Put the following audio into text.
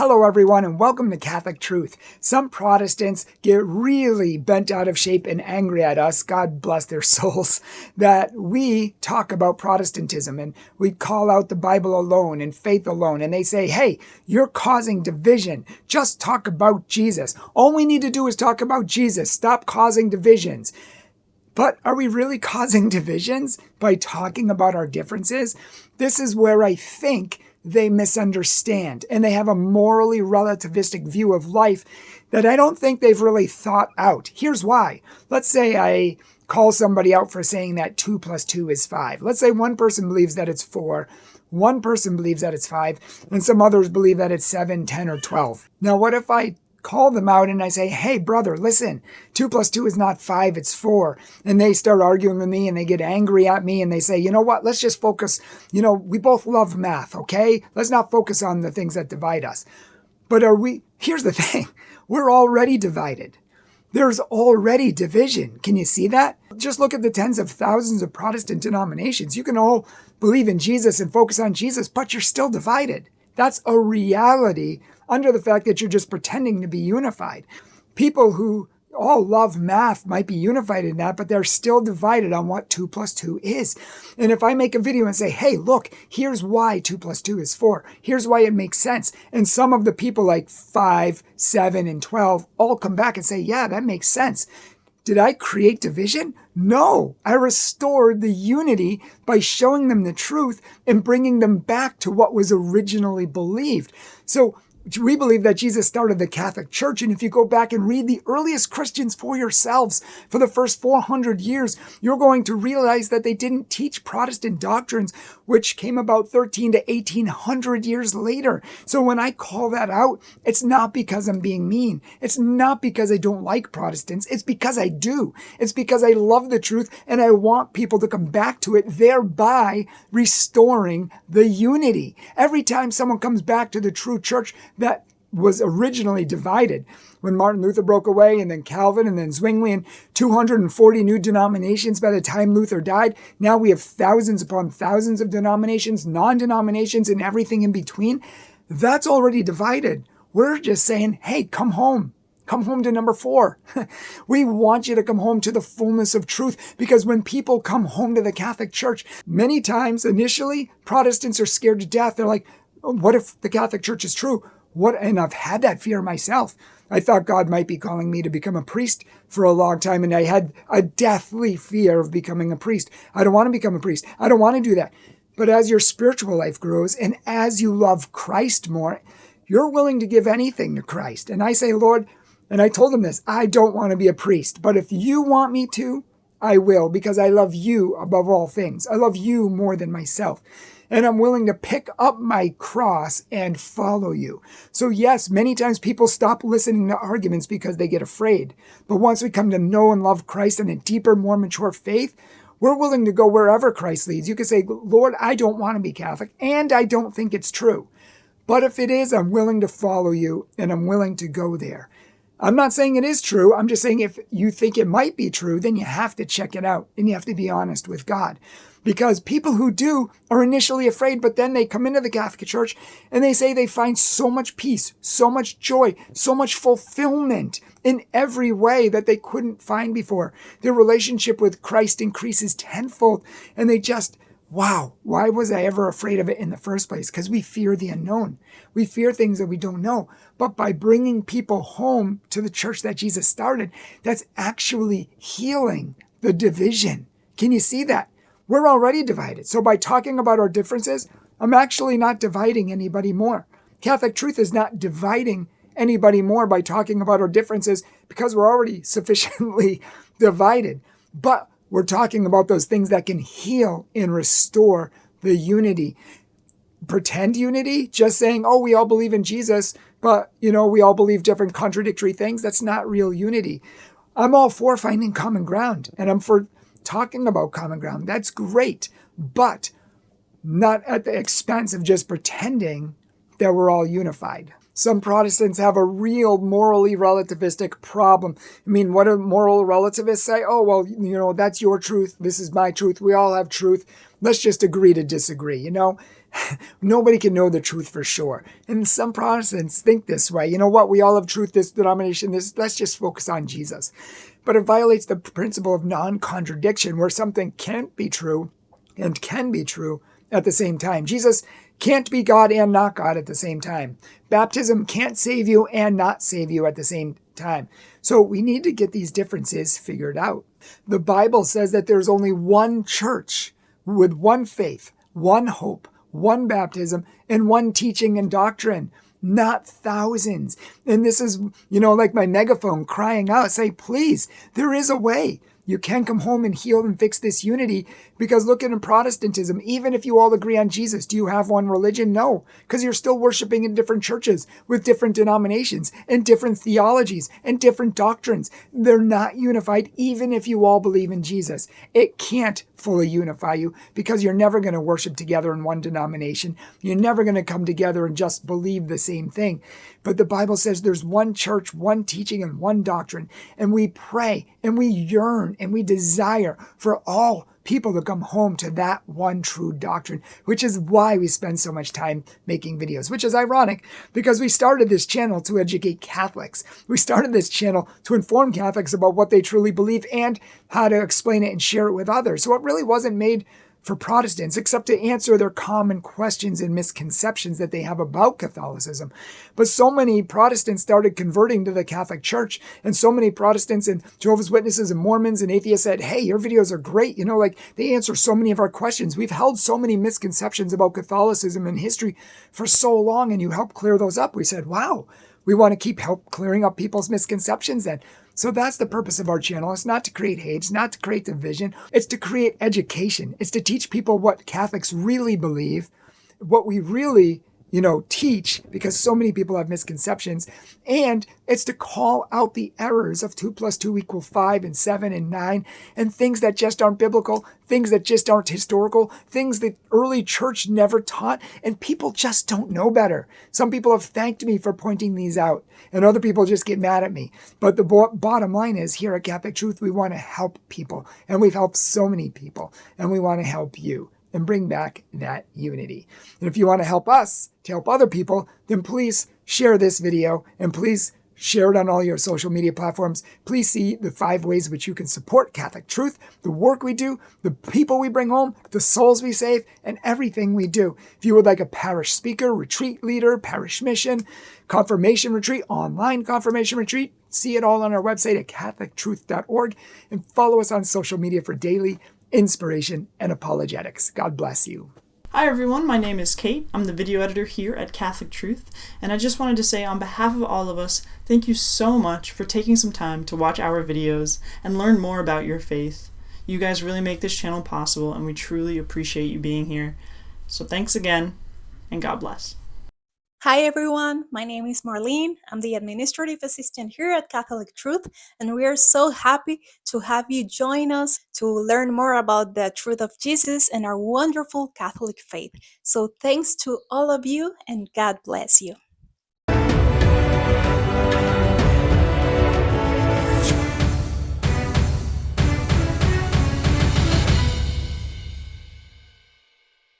Hello everyone and welcome to Catholic Truth. Some Protestants get really bent out of shape and angry at us, God bless their souls, that we talk about Protestantism and we call out the Bible alone and faith alone. And they say, hey, you're causing division. Just talk about Jesus. All we need to do is talk about Jesus. Stop causing divisions. But are we really causing divisions by talking about our differences? This is where I think they misunderstand, and they have a morally relativistic view of life that I don't think they've really thought out. Here's why. Let's say I call somebody out for saying that 2 plus 2 is 5. Let's say one person believes that it's 4, one person believes that it's 5, and some others believe that it's 7, 10, or 12. Now, what if I call them out and I say, hey, brother, listen, 2 plus 2 is not 5, it's 4. And they start arguing with me and they get angry at me and they say, you know what, let's just focus, we both love math, okay? Let's not focus on the things that divide us. But here's the thing, we're already divided. There's already division. Can you see that? Just look at the tens of thousands of Protestant denominations. You can all believe in Jesus and focus on Jesus, but you're still divided. That's a reality under the fact that you're just pretending to be unified. People who all love math might be unified in that, but they're still divided on what 2 plus 2 is. And if I make a video and say, hey, look, here's why 2 plus 2 is 4. Here's why it makes sense. And some of the people like 5, 7, and 12 all come back and say, yeah, that makes sense. Did I create division? No, I restored the unity by showing them the truth and bringing them back to what was originally believed. So we believe that Jesus started the Catholic Church, and if you go back and read the earliest Christians for yourselves for the first 400 years, you're going to realize that they didn't teach Protestant doctrines, which came about 13 to 1800 years later. So when I call that out, it's not because I'm being mean. It's not because I don't like Protestants. It's because I do. It's because I love the truth, and I want people to come back to it, thereby restoring the unity. Every time someone comes back to the true church that was originally divided, when Martin Luther broke away and then Calvin and then Zwingli and 240 new denominations by the time Luther died, now we have thousands upon thousands of denominations, non-denominations, and everything in between. That's already divided. We're just saying, hey, come home. Come home to number 4. We want you to come home to the fullness of truth, because when people come home to the Catholic Church, many times initially Protestants are scared to death. They're like, oh, what if the Catholic Church is true? And I've had that fear myself. I thought God might be calling me to become a priest for a long time, and I had a deathly fear of becoming a priest. I don't want to become a priest. I don't want to do that. But as your spiritual life grows and as you love Christ more, you're willing to give anything to Christ. And I say, Lord, and I told him this, I don't want to be a priest, but if you want me to, I will, because I love you above all things. I love you more than myself. And I'm willing to pick up my cross and follow you. So yes, many times people stop listening to arguments because they get afraid. But once we come to know and love Christ in a deeper, more mature faith, we're willing to go wherever Christ leads. You can say, Lord, I don't want to be Catholic, and I don't think it's true. But if it is, I'm willing to follow you, and I'm willing to go there. I'm not saying it is true. I'm just saying if you think it might be true, then you have to check it out, and you have to be honest with God. Because people who do are initially afraid, but then they come into the Catholic Church and they say they find so much peace, so much joy, so much fulfillment in every way that they couldn't find before. Their relationship with Christ increases tenfold, and they just, wow, why was I ever afraid of it in the first place? Because we fear the unknown. We fear things that we don't know. But by bringing people home to the church that Jesus started, that's actually healing the division. Can you see that? We're already divided. So by talking about our differences, I'm actually not dividing anybody more. Catholic Truth is not dividing anybody more by talking about our differences, because we're already sufficiently divided. But we're talking about those things that can heal and restore the unity. Pretend unity, just saying, oh, we all believe in Jesus, but, we all believe different contradictory things. That's not real unity. I'm all for finding common ground, and I'm for talking about common ground. That's great, but not at the expense of just pretending that we're all unified. Some Protestants have a real morally relativistic problem. I mean, what do moral relativists say? Oh, well, that's your truth. This is my truth. We all have truth. Let's just agree to disagree, Nobody can know the truth for sure. And some Protestants think this way. You know what? We all have truth, this denomination, this, let's just focus on Jesus. But it violates the principle of non-contradiction, where something can't be true and can be true at the same time. Jesus can't be God and not God at the same time. Baptism can't save you and not save you at the same time. So we need to get these differences figured out. The Bible says that there's only one church with one faith, one hope, one baptism, and one teaching and doctrine, not thousands. And this is, like my megaphone crying out, say, please, there is a way. You can come home and heal and fix this unity, because look at in Protestantism, even if you all agree on Jesus, do you have one religion? No, because you're still worshiping in different churches with different denominations and different theologies and different doctrines. They're not unified, even if you all believe in Jesus. It can't fully unify you, because you're never going to worship together in one denomination. You're never going to come together and just believe the same thing. But the Bible says there's one church, one teaching, and one doctrine. And we pray and we yearn and we desire for all people to come home to that one true doctrine, which is why we spend so much time making videos, which is ironic because we started this channel to educate Catholics. We started this channel to inform Catholics about what they truly believe and how to explain it and share it with others. So it really wasn't made for Protestants, except to answer their common questions and misconceptions that they have about Catholicism. But so many Protestants started converting to the Catholic Church, and so many Protestants and Jehovah's Witnesses and Mormons and atheists said, hey, your videos are great. They answer so many of our questions. We've held so many misconceptions about Catholicism and history for so long, and you help clear those up. We said, wow, we want to keep help clearing up people's misconceptions then. So that's the purpose of our channel. It's not to create hate. It's not to create division. It's to create education. It's to teach people what Catholics really believe, what we really, teach, because so many people have misconceptions. And it's to call out the errors of 2 + 2 = 5 and 7 and 9 and things that just aren't biblical, things that just aren't historical, things that early church never taught, and people just don't know better. Some people have thanked me for pointing these out, and other people just get mad at me. But the bottom line is, here at Catholic Truth, we want to help people, and we've helped so many people, and we want to help you and bring back that unity. And if you want to help us to help other people, then please share this video and please share it on all your social media platforms. Please see the 5 ways which you can support Catholic Truth, the work we do, the people we bring home, the souls we save, and everything we do. If you would like a parish speaker, retreat leader, parish mission, confirmation retreat, online confirmation retreat, see it all on our website at catholictruth.org, and follow us on social media for daily inspiration and apologetics. God bless you. Hi everyone, my name is Kate. I'm the video editor here at Catholic Truth, and I just wanted to say on behalf of all of us, thank you so much for taking some time to watch our videos and learn more about your faith. You guys really make this channel possible, and we truly appreciate you being here. So thanks again, and God bless. Hi everyone, my name is Marlene. I'm the administrative assistant here at Catholic Truth, and we are so happy to have you join us to learn more about the truth of Jesus and our wonderful Catholic faith. So thanks to all of you, and God bless you.